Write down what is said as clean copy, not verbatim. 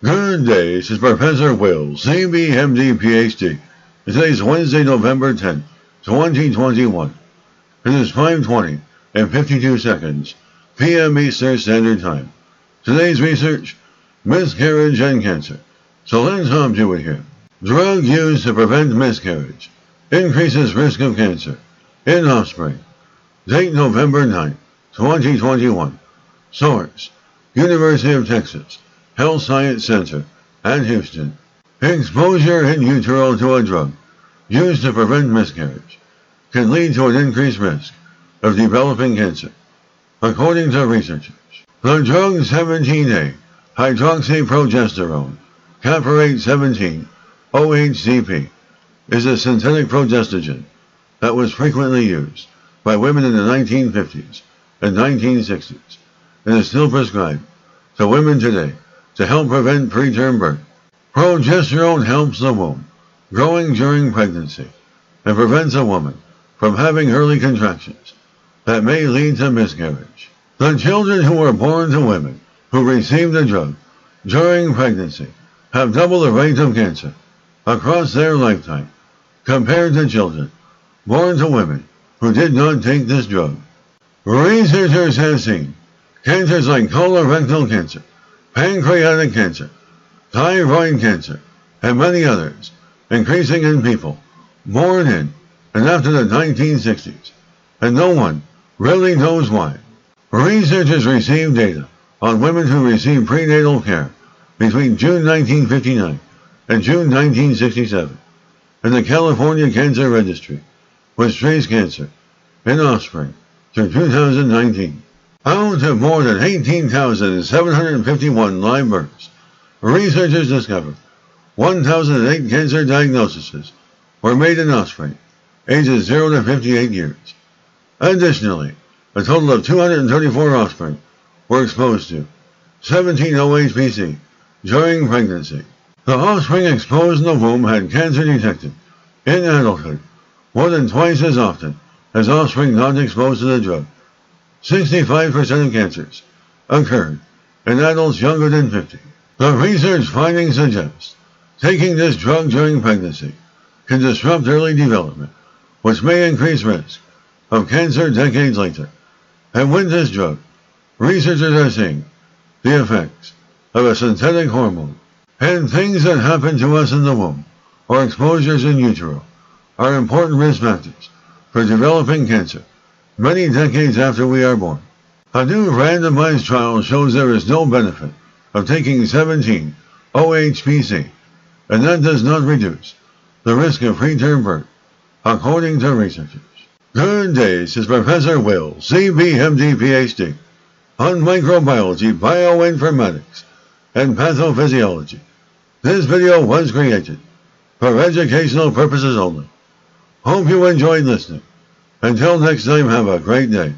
Good day, this is Professor Will, CBMD PhD. Today is Wednesday, November 10th, 2021. It is 5:20 and 52 seconds, p.m. Eastern Standard Time. Today's research, miscarriage and cancer. So let's hop to it here. Drug used to prevent miscarriage increases risk of cancer in offspring. Date November 9, 2021. Source, University of Texas Health Science Center at Houston. Exposure in utero to a drug used to prevent miscarriage can lead to an increased risk of developing cancer, according to researchers. The drug 17A hydroxyprogesterone, caparate 17, OHCP, is a synthetic progestogen that was frequently used by women in the 1950s and 1960s and is still prescribed to women today to help prevent preterm birth. Progesterone helps the womb growing during pregnancy and prevents a woman from having early contractions that may lead to miscarriage. The children who are born to women who receive the drug during pregnancy have double the rate of cancer across their lifetime compared to children born to women who did not take this drug. Researchers have seen cancers like colorectal cancer, pancreatic cancer, thyroid cancer, and many others increasing in people born in and after the 1960s, and no one really knows why. Researchers received data on women who received prenatal care between June 1959 and June 1967 in the California Cancer Registry, which traced cancer in offspring through 2019. Out of more than 18,751 live births, researchers discovered 1,008 cancer diagnoses were made in offspring ages 0 to 58 years. Additionally, a total of 234 offspring were exposed to 17 OHPC during pregnancy. The offspring exposed in the womb had cancer detected in adulthood more than twice as often as offspring not exposed to the drug. 65% of cancers occurred in adults younger than 50. The research findings suggest taking this drug during pregnancy can disrupt early development, which may increase risk of cancer decades later. And with this drug, researchers are seeing the effects of a synthetic hormone, and things that happen to us in the womb or exposures in utero are important risk factors for developing cancer many decades after we are born. A new randomized trial shows there is no benefit of taking 17 OHPC, and that does not reduce the risk of preterm birth, according to researchers. Good day, this is Professor Will, CBMD PhD, on microbiology, bioinformatics, and pathophysiology. This video was created for educational purposes only. Hope you enjoyed listening. Until next time, have a great day.